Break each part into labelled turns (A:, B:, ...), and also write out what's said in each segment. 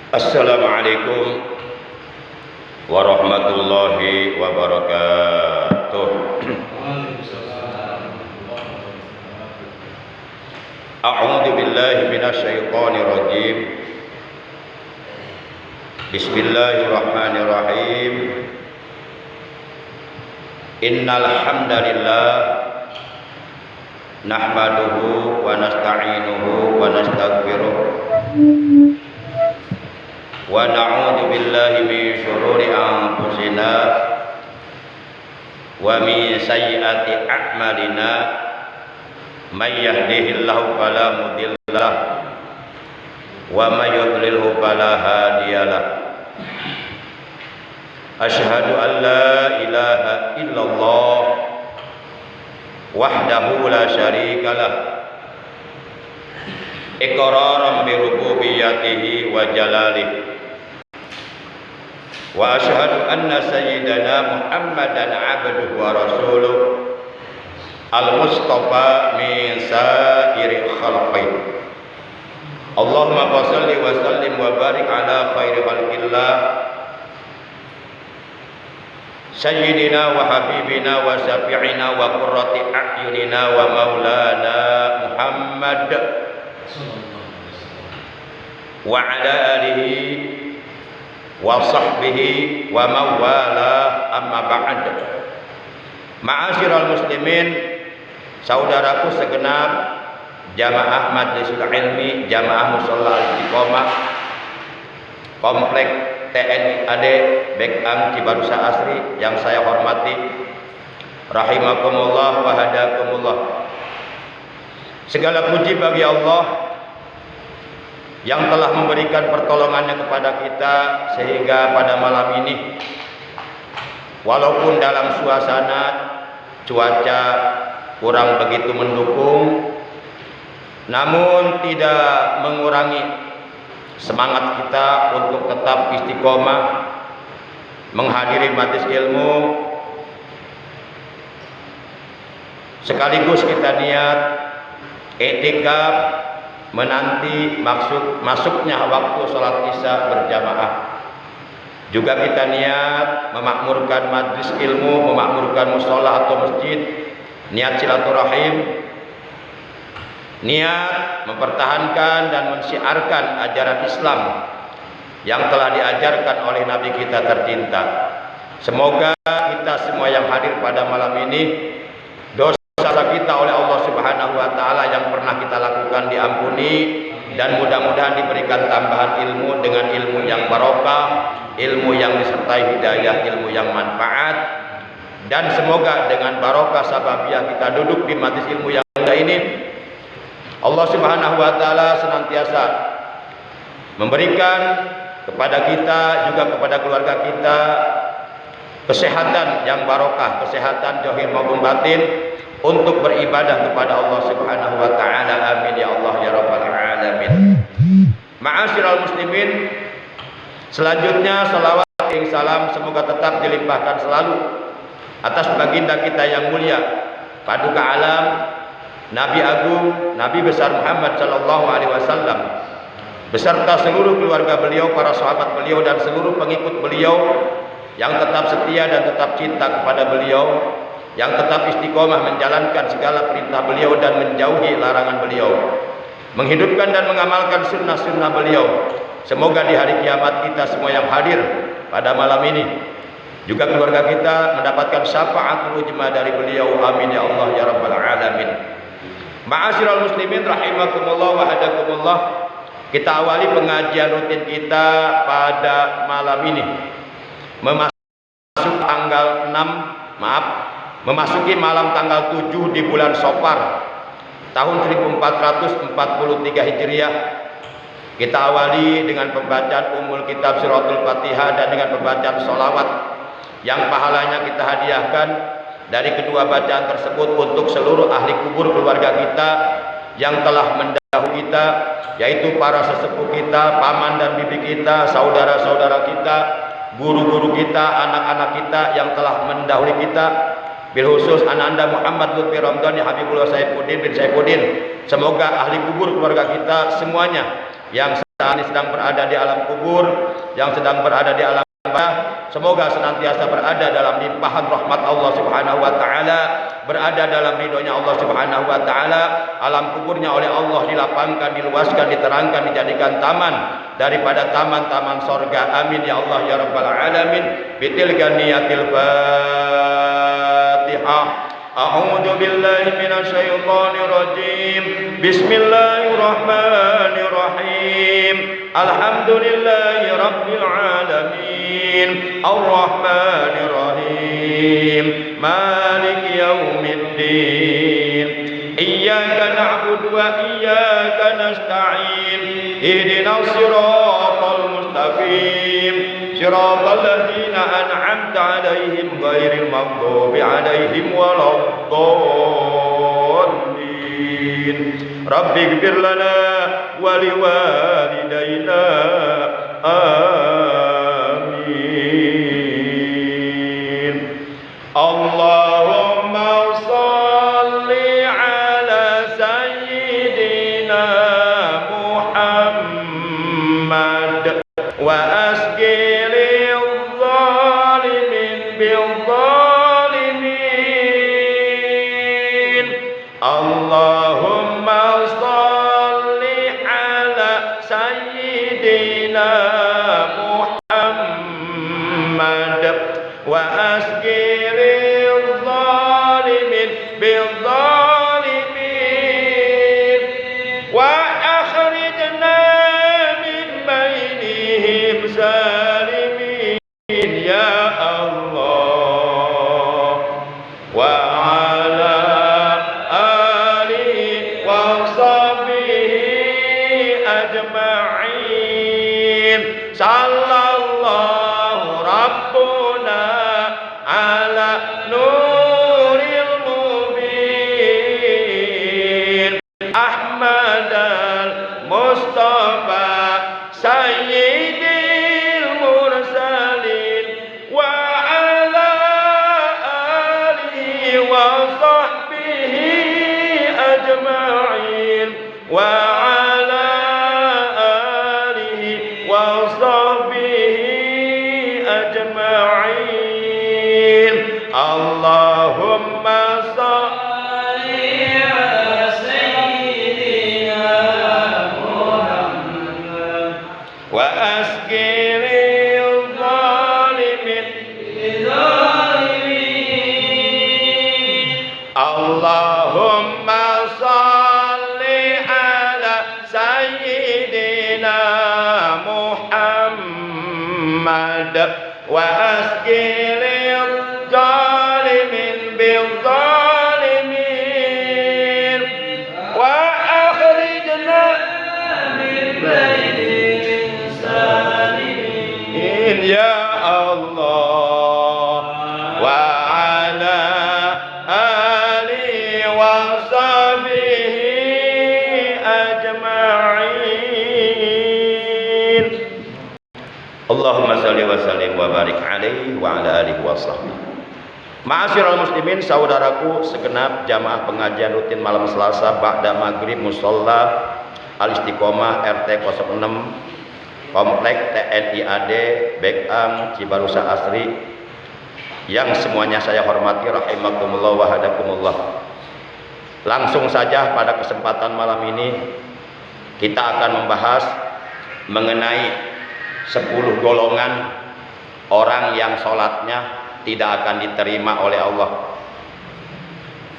A: Assalamualaikum warahmatullahi wabarakatuh. A'udzu billahi minasy syaithanir rajim. Bismillahirrahmanirrahim. Innal hamdalillah nahmaduhu wa nasta'inuhu wa nastaghfiruh wa na'udzu billahi min syururi anfusina wa min sayyiati a'malina may yahdihillahu fala mudilla lahu wa may yudlilhu fala hadiyalah. Asyhadu an la ilaha illallah wahdahu la syarikalah iqraran bi rububiyyatihi wa jalalihi. Wa asyhadu anna sayyidana Muhammadan abduhu wa rasuluh al-mustafa min sa'iri khalqi. Allahumma shalli wa sallim wa barik ala khairi khalqillah sayyidina wa habibina wa syafi'ina wa qurrati a'yunina wa maulana Muhammad wa ala alihi wa sahbihi wa mawala, amma ba'd. Ma'asyiral muslimin, saudaraku segenap jamaah Majlisul Ilmi Jamaah Musholla Al-Istiqomah Komplek TNI AD Bekang Cibarusah Asri yang saya hormati, rahimakumullah wa hadakumullah. Segala puji bagi Allah yang telah memberikan pertolongannya kepada kita sehingga pada malam ini, walaupun dalam suasana cuaca kurang begitu mendukung, namun tidak mengurangi semangat kita untuk tetap istiqomah menghadiri majelis ilmu. Sekaligus kita niat i'tikaf menanti masuknya waktu sholat isya berjamaah. Juga kita niat memakmurkan majlis ilmu, memakmurkan mushola atau masjid, niat silaturahim, niat mempertahankan dan mensiarkan ajaran Islam yang telah diajarkan oleh Nabi kita tercinta. Semoga kita semua yang hadir pada malam ini, dosa kita oleh Allah Subhanahu wa taala yang pernah kita lakukan diampuni, dan mudah-mudahan diberikan tambahan ilmu dengan ilmu yang barokah, ilmu yang disertai hidayah, ilmu yang manfaat. Dan semoga dengan barokah sababiyah kita duduk di majelis ilmu yang mulia ini, Allah Subhanahu wa taala senantiasa memberikan kepada kita juga kepada keluarga kita kesehatan yang barokah, kesehatan zahir maupun batin, untuk beribadah kepada Allah Subhanahu wa taala. Amin ya Allah ya rabbal alamin. Ma'asyiral muslimin, selanjutnya salawat dan salam semoga tetap dilimpahkan selalu atas baginda kita yang mulia, paduka alam, Nabi agung, Nabi besar Muhammad sallallahu alaihi wasallam, beserta seluruh keluarga beliau, para sahabat beliau dan seluruh pengikut beliau yang tetap setia dan tetap cinta kepada beliau, yang tetap istiqomah menjalankan segala perintah beliau dan menjauhi larangan beliau, menghidupkan dan mengamalkan sunnah-sunnah beliau. Semoga di hari kiamat kita semua yang hadir pada malam ini, juga keluarga kita, mendapatkan syafaatul ujma dari beliau. Amin ya Allah ya rabbal alamin. Ma'asyiral muslimin rahimakumullah wa hadakumullah. Kita awali pengajian rutin kita pada malam ini, memasuki malam tanggal 7 di bulan Safar tahun 1443 Hijriah. Kita awali dengan pembacaan Ummul Kitab Suratul Fatihah dan dengan pembacaan sholawat yang pahalanya kita hadiahkan dari kedua bacaan tersebut untuk seluruh ahli kubur keluarga kita yang telah mendahului kita, yaitu para sesepuh kita, paman dan bibi kita, saudara-saudara kita, guru-guru kita, anak-anak kita yang telah mendahului kita, bil khusus ananda Muhammad Lutfi Ramdhani Habibullah Saifuddin bin Saifuddin. Semoga ahli kubur keluarga kita semuanya yang saat ini sedang berada di alam kubur, yang sedang berada di alam bawah, semoga senantiasa berada dalam limpahan rahmat Allah Subhanahu wa taala, berada dalam ridhonya Allah Subhanahu wa taala. Alam kuburnya oleh Allah dilapangkan, diluaskan, diterangkan, dijadikan taman daripada taman-taman sorga. Amin ya Allah ya rabbal alamin. Bitilka niyatil Fatihah. A'udzu billahi minasyaitonir rajim. Bismillahirrahmanirrahim. Alhamdulillahi rabbil alamin. Arrahmanir rahim. Maliki yaumiddin. Iyyaka na'budu wa iyyaka nasta'in. Ihdinas siratal mustaqim. Siratal ladzina an'amta 'alaihim ghairil maghdubi 'alaihim waladdallin. Rabbighfir lana wa liwalidayna. Amin. Allahumma shalli 'ala sayyidina Muhammad wa asqi Allahumma shalli ala sayyidina Muhammad wa asqilil zalimin bil zalimin wa akhrijna min bainihim salimin ya Allah wa sallallahu rabbuna ala nuril mubin Ahmad al-Mustafa sayyidil mursalin wa ala alihi wa sahbihi ajma'in wa Allahumma shalli ala sayyidina Muhammad wa asqilil zalimin Allahumma shalli ala sayyidina Muhammad wa asqilil zalimin bil zalimin wa akhrijna min bainihim salimin ya Allah wa ala alihi wa sahbihi ajma'in. Allahumma shalli wa sallim wa barik alaihi wa ala alihi wa sahbihi. Ma'asyiral muslimin, saudaraku segenap jamaah pengajian rutin malam Selasa ba'da maghrib musholla Al-Istiqomah RT 06 Komplek TNI AD Bekang Cibarusah Asri yang semuanya saya hormati rahimakumullah wa hadakumullah. Langsung saja pada kesempatan malam ini kita akan membahas mengenai 10 golongan orang yang sholatnya tidak akan diterima oleh Allah,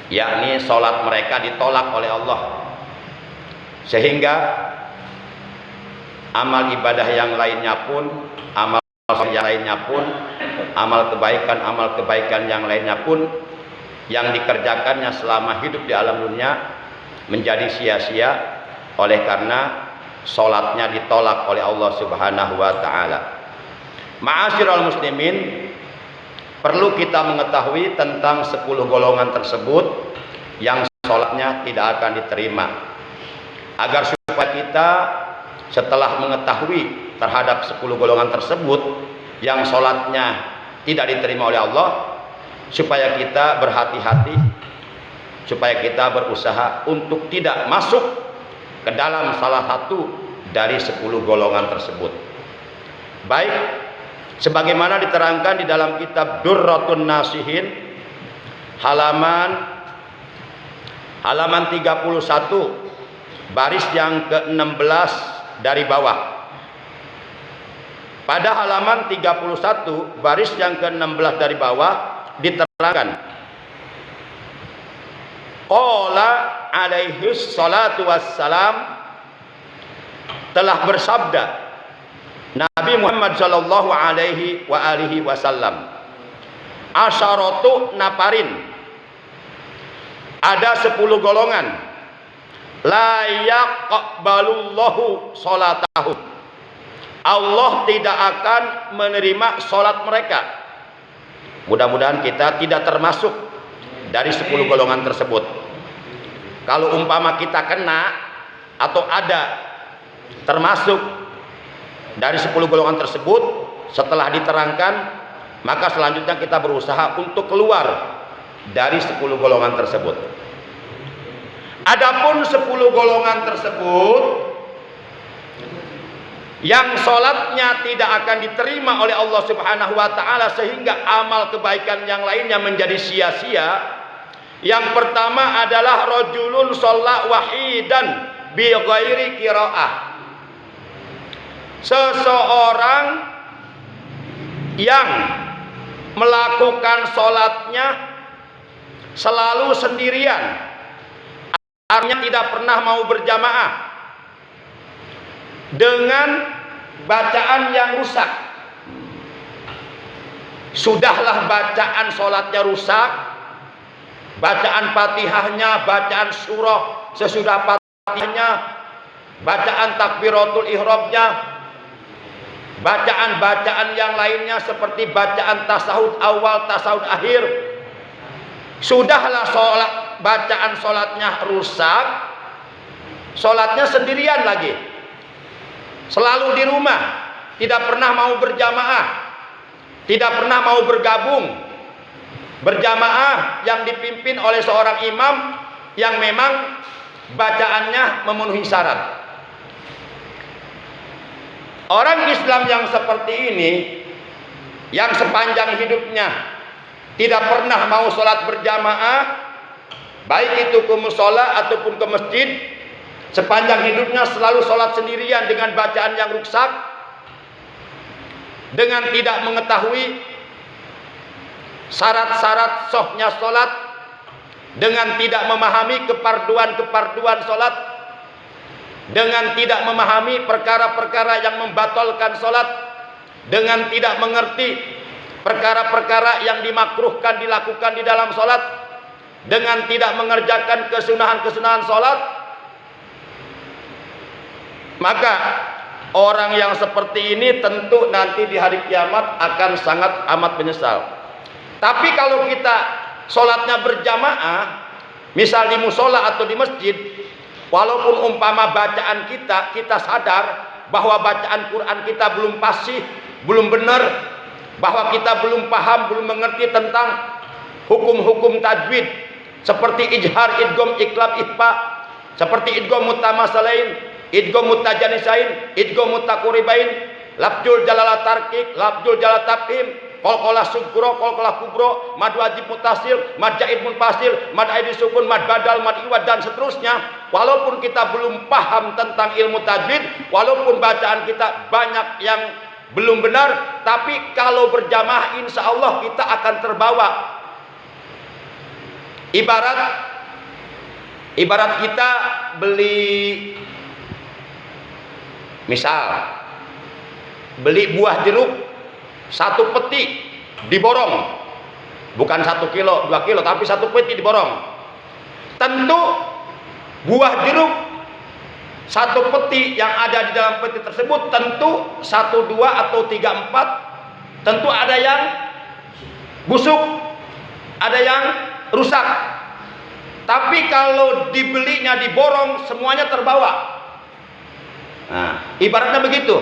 A: yakni sholat mereka ditolak oleh Allah, sehingga amal ibadah yang lainnya pun, amal yang lainnya pun, amal kebaikan yang lainnya pun yang dikerjakannya selama hidup di alam dunia menjadi sia-sia oleh karena sholatnya ditolak oleh Allah Subhanahu wa ta'ala. Ma'asyiral muslimin, perlu kita mengetahui tentang 10 golongan tersebut yang sholatnya tidak akan diterima, agar supaya kita setelah mengetahui terhadap 10 golongan tersebut yang sholatnya tidak diterima oleh Allah, supaya kita berhati-hati, supaya kita berusaha untuk tidak masuk ke dalam salah satu dari 10 golongan tersebut. Baik, sebagaimana diterangkan di dalam kitab Durratun Nasihin halaman 31 baris yang ke-16 dari bawah. Pada halaman 31 baris yang ke-16 dari bawah diterangkan, qala alaihi salatu wassalam, telah bersabda Nabi Muhammad sallallahu alaihi wasallam, asyaratu nafarin, ada 10 golongan, la yaqbalullahu salatahum, Allah tidak akan menerima salat mereka. Mudah-mudahan kita tidak termasuk dari 10 golongan tersebut. Kalau umpama kita kena atau ada termasuk dari 10 golongan tersebut, setelah diterangkan, maka selanjutnya kita berusaha untuk keluar dari 10 golongan tersebut. Adapun 10 golongan tersebut yang sholatnya tidak akan diterima oleh Allah Subhanahu wa ta'ala, sehingga amal kebaikan yang lainnya menjadi sia-sia. Yang pertama adalah rajulun sholat wahidan bi ghairi qiraah, seseorang yang melakukan sholatnya selalu sendirian, artinya tidak pernah mau berjamaah, dengan bacaan yang rusak. Sudahlah bacaan sholatnya rusak, bacaan Fatihahnya, bacaan surah sesudah Fatihahnya, bacaan takbiratul ihramnya, bacaan-bacaan yang lainnya seperti bacaan tasawuf awal, tasawuf akhir. Sudahlah bacaan sholatnya rusak, sholatnya sendirian lagi, selalu di rumah, tidak pernah mau berjamaah, tidak pernah mau bergabung berjamaah yang dipimpin oleh seorang imam yang memang bacaannya memenuhi syarat. Orang Islam yang seperti ini, yang sepanjang hidupnya tidak pernah mau sholat berjamaah, baik itu ke mushola ataupun ke masjid, sepanjang hidupnya selalu sholat sendirian dengan bacaan yang rusak, dengan tidak mengetahui syarat-syarat sahnya sholat, dengan tidak memahami keparduan-keparduan sholat, dengan tidak memahami perkara-perkara yang membatalkan sholat, dengan tidak mengerti perkara-perkara yang dimakruhkan dilakukan di dalam sholat, dengan tidak mengerjakan kesunahan-kesunahan sholat, maka orang yang seperti ini tentu nanti di hari kiamat akan sangat amat menyesal. Tapi kalau kita sholatnya berjamaah, misal di musola atau di masjid, walaupun umpama bacaan kita sadar bahwa bacaan Quran kita belum fasih, belum benar, bahwa kita belum paham, belum mengerti tentang hukum-hukum tajwid seperti ijhar, idgham, iqlab, ikhfa, seperti idgham mutamasalain, idgham mutajanisain, idgham mutakuribain, labdul jalala tarkik, labdul jalala tafhim, qalqalah sugro, qalqalah kubro, mad wajib mutasil, mad jaid munfasil, mad aidi sukun, mad badal, mad iwad, dan seterusnya. Walaupun kita belum paham tentang ilmu tajwid, walaupun bacaan kita banyak yang belum benar, tapi kalau berjamaah insya Allah kita akan terbawa. Ibarat kita beli, misal beli buah jeruk 1 peti diborong, bukan 1 kilo 2 kilo, tapi 1 peti diborong. Tentu buah jeruk 1 peti yang ada di dalam peti tersebut tentu 1, 2 atau 3, 4 tentu ada yang busuk, ada yang rusak. Tapi kalau dibelinya diborong, semuanya terbawa. Nah, ibaratnya begitu.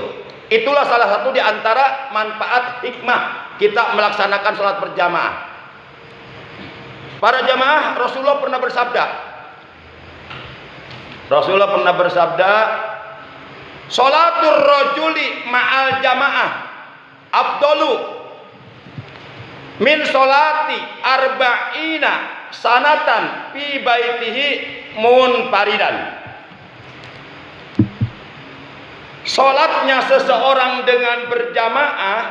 A: Itulah salah satu di antara manfaat hikmah kita melaksanakan sholat berjamaah. Para jamaah, Rasulullah pernah bersabda, Sholatur rajuli ma'al jamaah afdalu min sholati arba'ina sanatan fi baitihi munfaridan. Sholatnya seseorang dengan berjamaah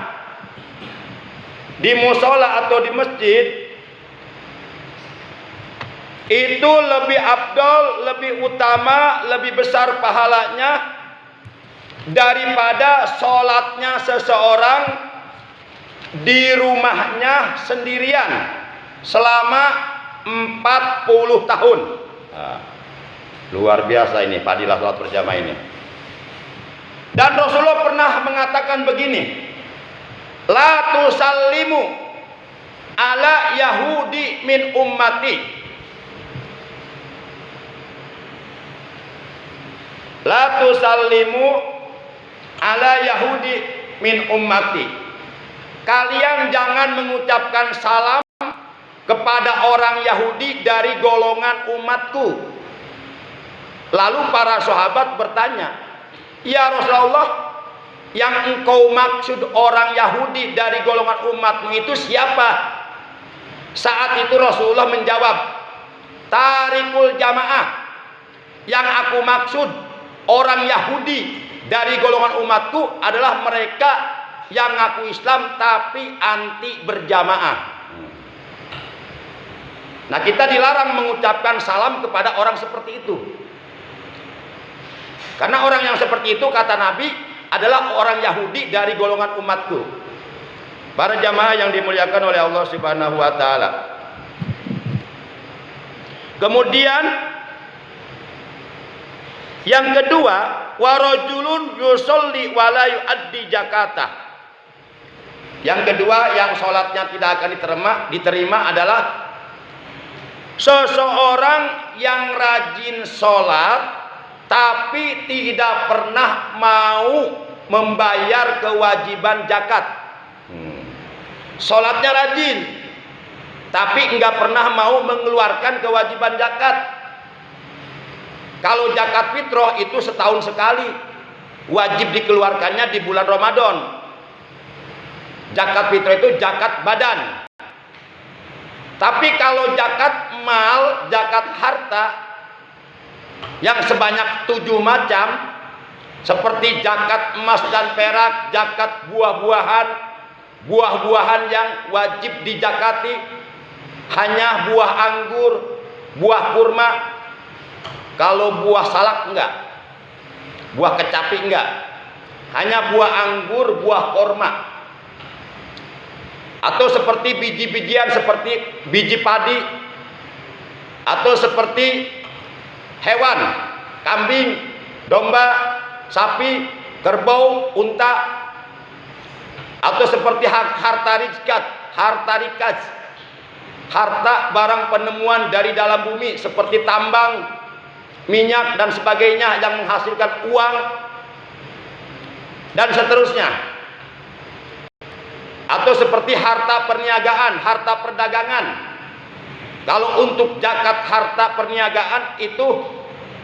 A: di musola atau di masjid itu lebih afdal, lebih utama, lebih besar pahalanya daripada sholatnya seseorang di rumahnya sendirian selama 40 tahun. Nah, luar biasa ini fadilah sholat berjamaah ini. Dan Rasulullah pernah mengatakan begini, la tusallimu ala yahudi min ummati, la tusallimu ala yahudi min ummati, kalian jangan mengucapkan salam kepada orang Yahudi dari golongan umatku. Lalu para sahabat bertanya, ya Rasulullah, yang engkau maksud orang Yahudi dari golongan umatmu itu siapa? Saat itu Rasulullah menjawab, tarikul jamaah. Yang aku maksud orang Yahudi dari golongan umatku adalah mereka yang ngaku Islam tapi anti berjamaah. Nah, kita dilarang mengucapkan salam kepada orang seperti itu. Karena orang yang seperti itu, kata Nabi, adalah orang Yahudi dari golongan umatku. Para jamaah yang dimuliakan oleh Allah Subhanahu wa taala. Kemudian yang kedua, warajulun yusolli wala yuaddi zakata. Yang kedua yang sholatnya tidak akan diterima adalah seseorang yang rajin sholat tapi tidak pernah mau membayar kewajiban zakat. Sholatnya rajin tapi nggak pernah mau mengeluarkan kewajiban zakat. Kalau zakat fitrah itu setahun sekali, wajib dikeluarkannya di bulan Ramadan. Zakat fitrah itu zakat badan. Tapi kalau zakat mal, zakat harta yang sebanyak 7 macam, seperti zakat emas dan perak, zakat buah-buahan yang wajib dizakati, hanya buah anggur, buah kurma. Kalau buah salak enggak, buah kecapi enggak, hanya buah anggur, buah kurma. Atau seperti biji-bijian seperti biji padi, atau seperti hewan, kambing, domba, sapi, kerbau, unta, atau seperti harta rikas, harta barang penemuan dari dalam bumi seperti tambang, minyak dan sebagainya yang menghasilkan uang dan seterusnya. Atau seperti harta perniagaan, harta perdagangan. Kalau untuk zakat harta perniagaan itu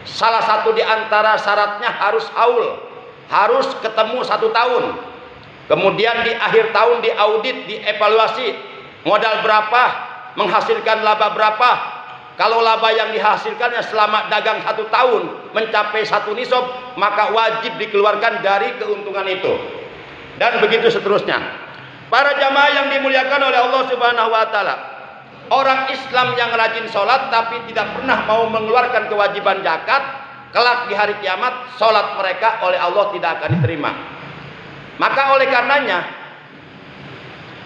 A: salah satu di antara syaratnya harus haul, harus ketemu 1 tahun. Kemudian di akhir tahun diaudit, dievaluasi modal berapa, menghasilkan laba berapa. Kalau laba yang dihasilkannya selama dagang 1 tahun mencapai 1 nisab, maka wajib dikeluarkan dari keuntungan itu. Dan begitu seterusnya. Para jamaah yang dimuliakan oleh Allah Subhanahu wa taala, orang Islam yang rajin sholat tapi tidak pernah mau mengeluarkan kewajiban zakat, kelak di hari kiamat sholat mereka oleh Allah tidak akan diterima. Maka oleh karenanya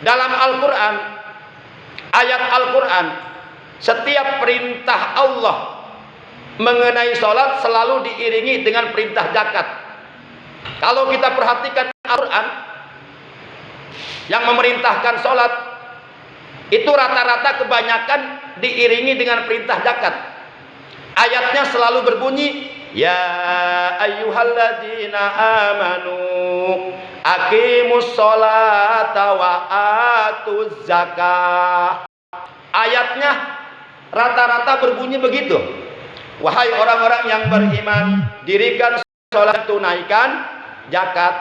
A: dalam Al-Quran, ayat Al-Quran, setiap perintah Allah mengenai sholat selalu diiringi dengan perintah zakat. Kalau kita perhatikan Al-Quran yang memerintahkan sholat, itu rata-rata kebanyakan diiringi dengan perintah zakat. Ayatnya selalu berbunyi, ya ayyuhalladzina amanu aqimus sholata wa atuz zakah. Ayatnya rata-rata berbunyi begitu. Wahai orang-orang yang beriman, dirikan sholat tunaikan zakat.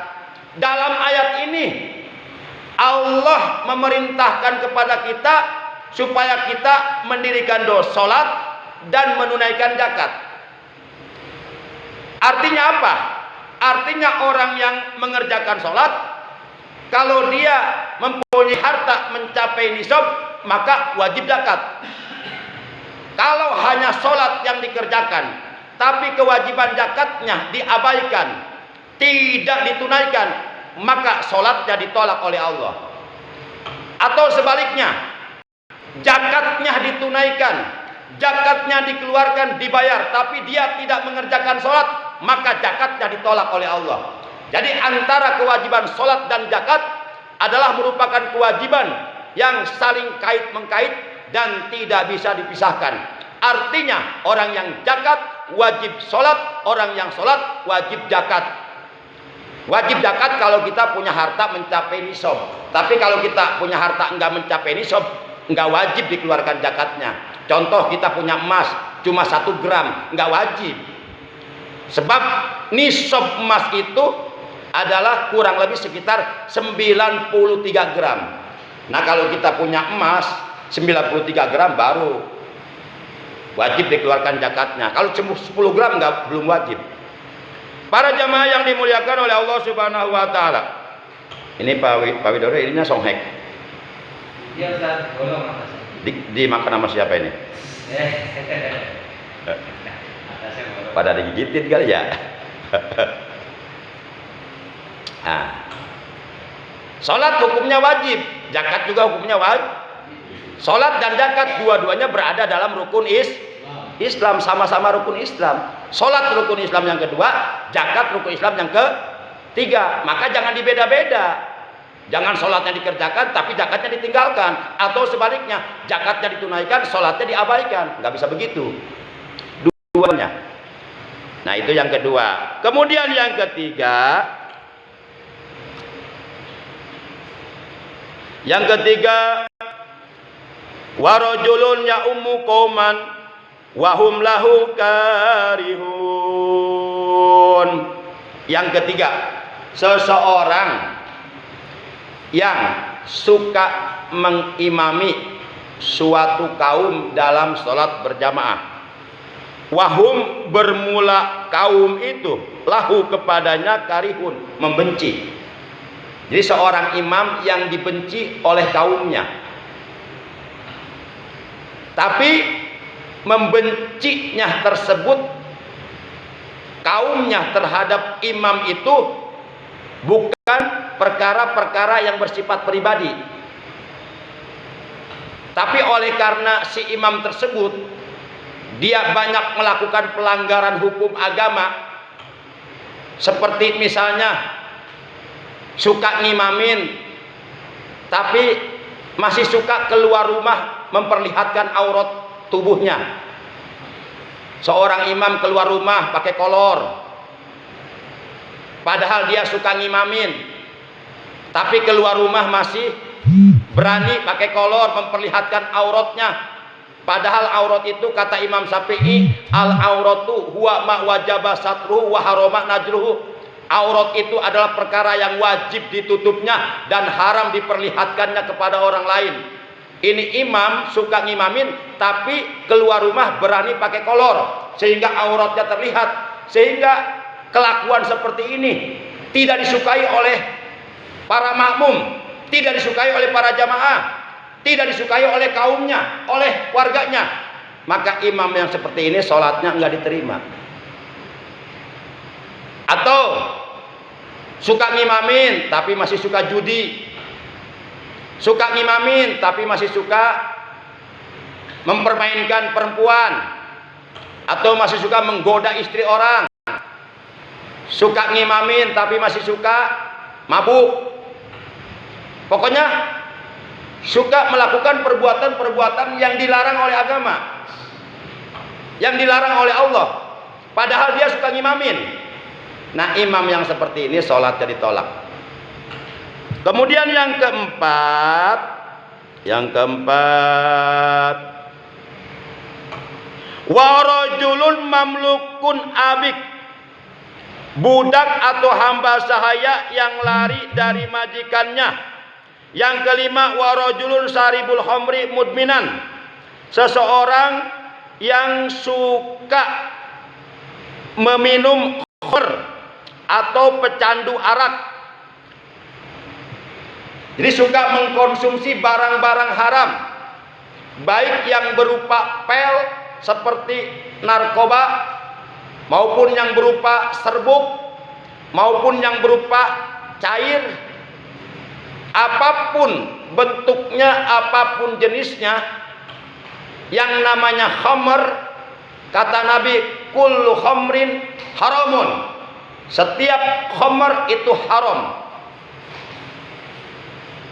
A: Dalam ayat ini Allah memerintahkan kepada kita supaya kita mendirikan sholat dan menunaikan zakat. Artinya apa? Artinya orang yang mengerjakan sholat, kalau dia mempunyai harta mencapai nisab, maka wajib zakat. Kalau hanya sholat yang dikerjakan, tapi kewajiban zakatnya diabaikan, tidak ditunaikan, maka sholatnya ditolak oleh Allah. Atau sebaliknya, zakatnya ditunaikan, zakatnya dikeluarkan, dibayar, tapi dia tidak mengerjakan sholat, maka zakatnya ditolak oleh Allah. Jadi antara kewajiban sholat dan zakat adalah merupakan kewajiban yang saling kait-mengkait dan tidak bisa dipisahkan. Artinya orang yang zakat wajib sholat, orang yang sholat wajib zakat. Wajib zakat kalau kita punya harta mencapai nisab. Tapi kalau kita punya harta enggak mencapai nisab, enggak wajib dikeluarkan zakatnya. Contoh, kita punya emas cuma 1 gram, enggak wajib. Sebab nisab emas itu adalah kurang lebih sekitar 93 gram. Nah, kalau kita punya emas 93 gram baru wajib dikeluarkan zakatnya. Kalau 10 gram belum wajib. Para jamaah yang dimuliakan oleh Allah Subhanahu wa taala. Ini Pak Widodo, ininya songhek.
B: Iya, Ustaz, bolong Mas.
A: Dimakan sama siapa ini? Pada digigitin kali ya. Nah, sholat hukumnya wajib, zakat juga hukumnya wajib. Sholat dan zakat dua-duanya berada dalam rukun Islam, sama-sama rukun Islam. Sholat rukun Islam yang kedua, zakat rukun Islam yang ketiga. Maka jangan dibeda-beda. Jangan sholatnya dikerjakan tapi zakatnya ditinggalkan, atau sebaliknya, zakatnya ditunaikan, sholatnya diabaikan. Nggak bisa begitu. Dua-duanya. Nah, itu yang kedua. Kemudian yang ketiga, warajulun ya'ummu qauman wahum lahu karihun. Yang ketiga, seseorang yang suka mengimami suatu kaum dalam sholat berjamaah. Wahum, bermula kaum itu, lahu, kepadanya, karihun, membenci. Jadi seorang imam yang dibenci oleh kaumnya, tapi membencinya tersebut, kaumnya terhadap imam itu bukan perkara-perkara yang bersifat pribadi, tapi oleh karena si imam tersebut dia banyak melakukan pelanggaran hukum agama, seperti misalnya suka ngimamin tapi masih suka keluar rumah memperlihatkan aurat tubuhnya. Seorang imam keluar rumah pakai kolor, padahal dia suka ngimamin, tapi keluar rumah masih berani pakai kolor memperlihatkan auratnya. Padahal aurat itu kata Imam Syafi'i, al auratu huwa ma wajaba satruhu wa harama najruhu. Aurat itu adalah perkara yang wajib ditutupnya dan haram diperlihatkannya kepada orang lain. Ini imam suka ngimamin tapi keluar rumah berani pakai kolor sehingga auratnya terlihat, sehingga kelakuan seperti ini tidak disukai oleh para makmum, tidak disukai oleh para jamaah, tidak disukai oleh kaumnya, oleh warganya. Maka imam yang seperti ini sholatnya enggak diterima. Atau suka ngimamin tapi masih suka judi, suka ngimamin tapi masih suka mempermainkan perempuan, atau masih suka menggoda istri orang, suka ngimamin tapi masih suka mabuk. Pokoknya suka melakukan perbuatan-perbuatan yang dilarang oleh agama, yang dilarang oleh Allah, padahal dia suka ngimamin. Nah, imam yang seperti ini sholatnya ditolak. Kemudian yang keempat, wa rajulun mamlukun abik budak atau hamba sahaya yang lari dari majikannya. Yang kelima, warajulun saribul khamri mudminan, seseorang yang suka meminum khamr atau pecandu arak. Jadi suka mengkonsumsi barang-barang haram, baik yang berupa pel seperti narkoba, maupun yang berupa serbuk, maupun yang berupa cair, apapun bentuknya, apapun jenisnya, yang namanya khamr, kata Nabi, kullu khamrin haramun, setiap khamr itu haram.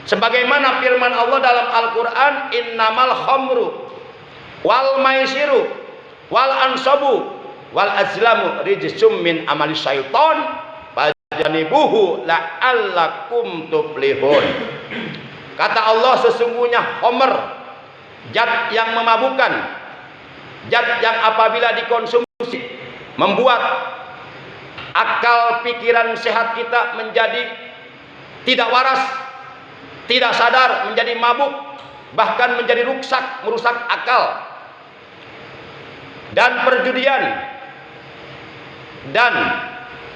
A: Sebagaimana firman Allah dalam Al-Quran, innamal khamru wal maisiru wal ansabu wal azlamu rijsum min amali syaiton fajanibuhu la'allakum tuflihun. Kata Allah, sesungguhnya khamr, zat yang memabukkan, zat yang apabila dikonsumsi membuat akal pikiran sehat kita menjadi tidak waras, tidak sadar, menjadi mabuk, bahkan menjadi rusak, merusak akal. Dan perjudian dan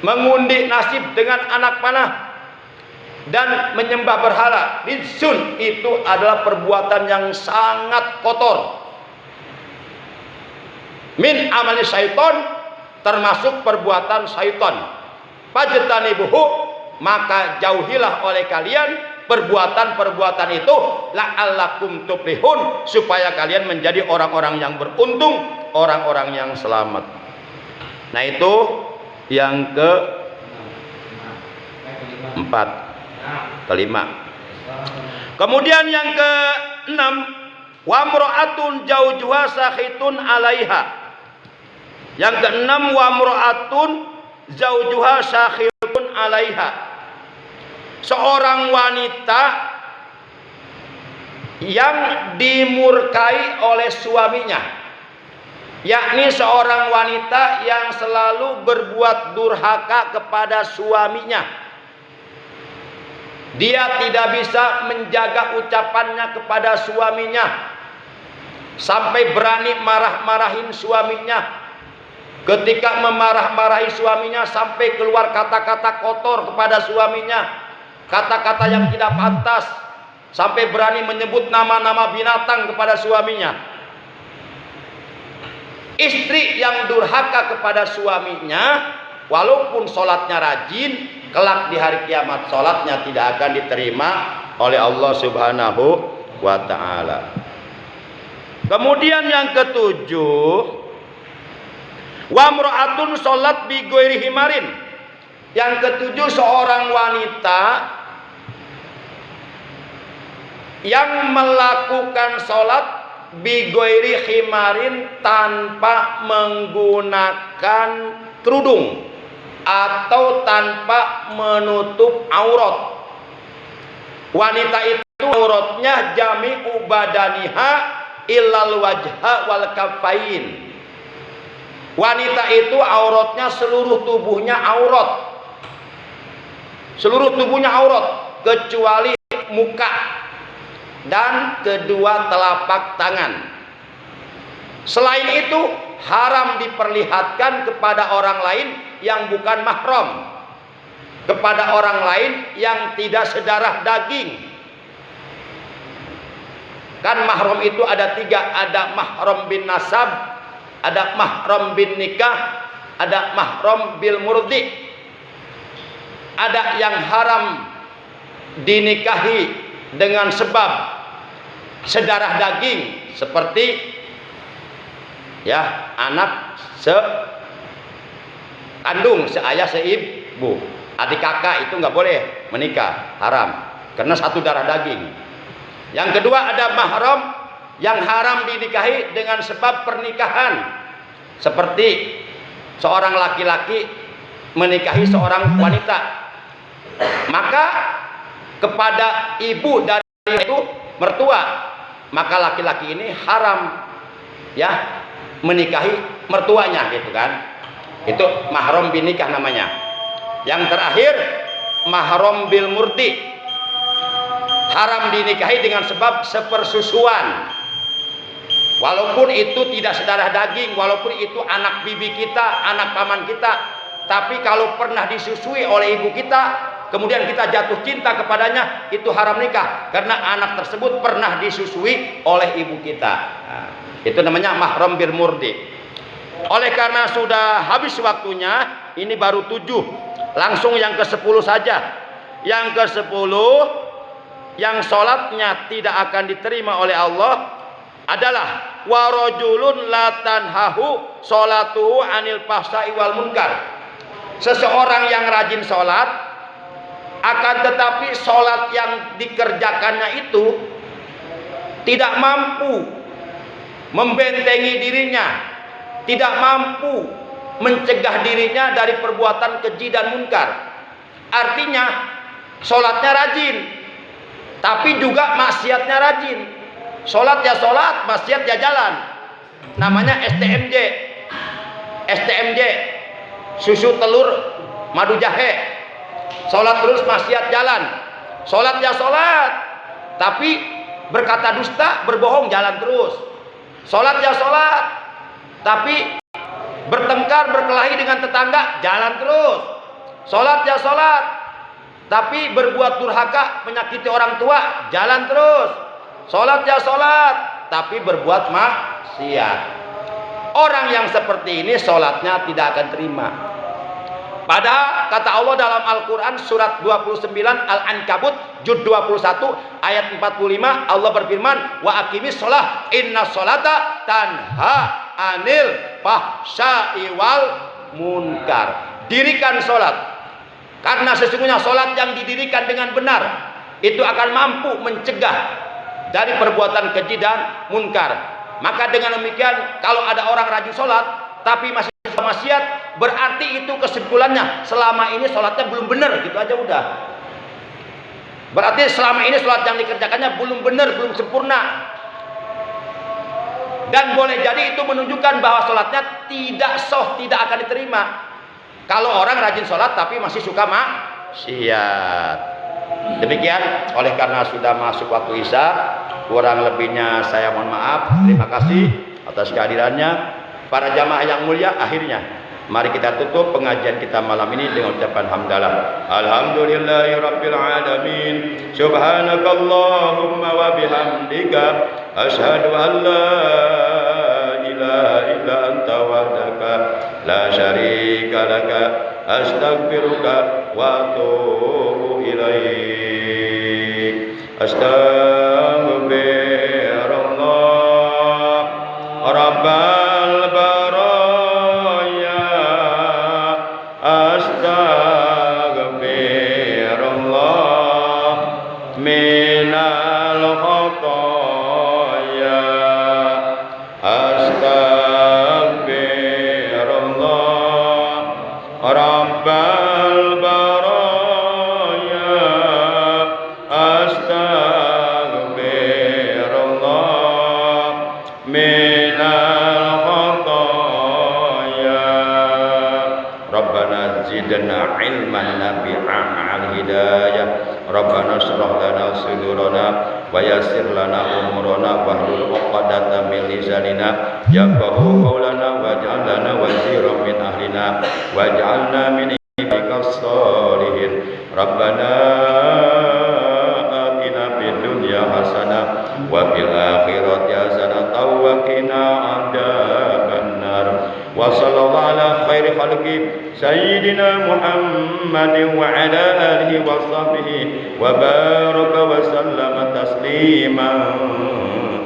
A: mengundi nasib dengan anak panah dan menyembah berhala, rijsun, itu adalah perbuatan yang sangat kotor. Min amali syaiton, termasuk perbuatan syaiton. Fajtanibuhu, maka jauhilah oleh kalian perbuatan-perbuatan itu, la'allakum tuflihun, supaya kalian menjadi orang-orang yang beruntung, orang-orang yang selamat. Nah, itu yang kelima. Kemudian yang keenam, wa mra'atun jaujuha sakhitun 'alaiha. Yang keenam, wa mra'atun jaujuha sakhitun 'alaiha. Seorang wanita yang dimurkai oleh suaminya, yakni seorang wanita yang selalu berbuat durhaka kepada suaminya. Dia tidak bisa menjaga ucapannya kepada suaminya, sampai berani marah-marahin suaminya. Ketika memarah-marahi suaminya, sampai keluar kata-kata kotor kepada suaminya, kata-kata yang tidak pantas, sampai berani menyebut nama-nama binatang kepada suaminya. Istri yang durhaka kepada suaminya, walaupun sholatnya rajin, kelak di hari kiamat sholatnya tidak akan diterima oleh Allah Subhanahu wa ta'ala. Kemudian yang ketujuh, wa mra'atun sholat bi ghairi himarin. Yang ketujuh, seorang wanita yang melakukan sholat bi ghairi himarin, tanpa menggunakan kerudung atau tanpa menutup aurat. Wanita itu auratnya jami'u badaniha illal wajha wal kaffain. Wanita itu auratnya seluruh tubuhnya aurat. Seluruh tubuhnya aurat kecuali muka dan kedua telapak tangan. Selain itu haram diperlihatkan kepada orang lain yang bukan mahram, kepada orang lain yang tidak sedarah daging. Kan mahram itu ada tiga, ada mahram bin nasab, ada mahram bin nikah, ada mahram bil murdi. Ada yang haram dinikahi dengan sebab sedarah daging, seperti ya anak sekandung, seayah seibu, adik kakak, itu nggak boleh menikah, haram karena satu darah daging. Yang kedua, ada mahram yang haram dinikahi dengan sebab pernikahan, seperti seorang laki-laki menikahi seorang wanita, maka kepada ibu dari itu mertua, maka laki-laki ini haram ya menikahi mertuanya, gitu kan. Itu mahram bin nikah namanya. Yang terakhir, mahram bil murdi, haram dinikahi dengan sebab sepersusuan. Walaupun itu tidak sedarah daging, walaupun itu anak bibi kita, anak paman kita, tapi kalau pernah disusui oleh ibu kita, kemudian kita jatuh cinta kepadanya, itu haram nikah karena anak tersebut pernah disusui oleh ibu kita. Nah, itu namanya mahram bil murdi. Oleh karena sudah habis waktunya, ini baru 7, langsung yang ke-10 saja. Yang ke-10 yang sholatnya tidak akan diterima oleh Allah adalah warajulun la tanhahu sholatuhu anil fahsai wal munkar. Seseorang yang rajin sholat, akan tetapi sholat yang dikerjakannya itu tidak mampu membentengi dirinya, tidak mampu mencegah dirinya dari perbuatan keji dan munkar. Artinya sholatnya rajin, tapi juga maksiatnya rajin. Sholat ya sholat, maksiat ya jalan. Namanya STMJ. STMJ, susu telur madu jahe. Sholat terus, maksiat jalan. Sholat ya sholat, tapi berkata dusta, berbohong jalan terus. Sholat ya sholat, tapi bertengkar, berkelahi dengan tetangga jalan terus. Sholat ya sholat, tapi berbuat durhaka, menyakiti orang tua jalan terus. Sholat ya sholat, tapi berbuat maksiat. Orang yang seperti ini sholatnya tidak akan terima. Padahal kata Allah dalam Al-Quran surat 29 Al-Ankabut juz 21 ayat 45, Allah berfirman, wa aqimis sholah inna sholata tanha anil fahsya'i wal munkar. Dirikan sholat, karena sesungguhnya sholat yang didirikan dengan benar itu akan mampu mencegah dari perbuatan keji dan munkar. Maka dengan demikian, kalau ada orang rajin sholat tapi masih maksiat, berarti itu kesimpulannya selama ini sholatnya belum benar, gitu aja udah. Berarti selama ini sholat yang dikerjakannya belum benar, belum sempurna. Dan boleh jadi itu menunjukkan bahwa sholatnya tidak sah, tidak akan diterima. Kalau orang rajin sholat tapi masih suka maksiat. Demikian, oleh karena sudah masuk waktu Isya, kurang lebihnya saya mohon maaf. Terima kasih atas kehadirannya. Para jamaah yang mulia, akhirnya mari kita tutup pengajian kita malam ini dengan ucapan hamdalah. Alhamdulillahirabbil alamin. Subhanakallahumma wa bihamdika asyhadu an la ilaha illa anta wahdaka la syarika laka astaghfiruka wa atubu ilaik. Astaghfirullah rabbal baraya, astaghfirullah minal khataya, astaghfirullah rabbal baraya, astaghfirullah minal khataya. Rabbana zidna ilman nafi'an ma'al hidayah. Rabbana shrah lana sudurana wa yassir lana umurana wahlul 'uqdatam min lisanina yafqahu qawlana waj'al lana waziran min ahlina waj'alna min ibadikas sholihin. Rabbana atina fid dunya hasanah wa fil akhirati hasanah wa qina adzabannar. Wa sallallahu ala khairi khalqi sayyidina Muhammadin wa ala alihi wa sahbihi wa baraka wa sallama tasliman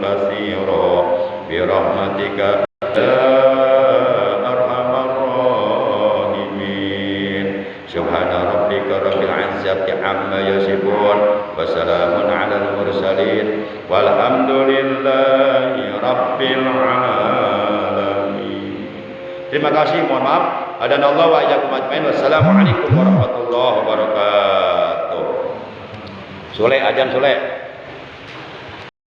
A: katsira bi rahmatika ya arhamar rahimin. Subhana rabbika rabbil izzati amma yasifun wa salamun alal mursalin walhamdulillahi rabbil alamin. Terima kasih, mohon maaf. Adanallahu wa iyyakum ajmain. Wassalamualaikum warahmatullahi wabarakatuh. Soleh, ajan soleh.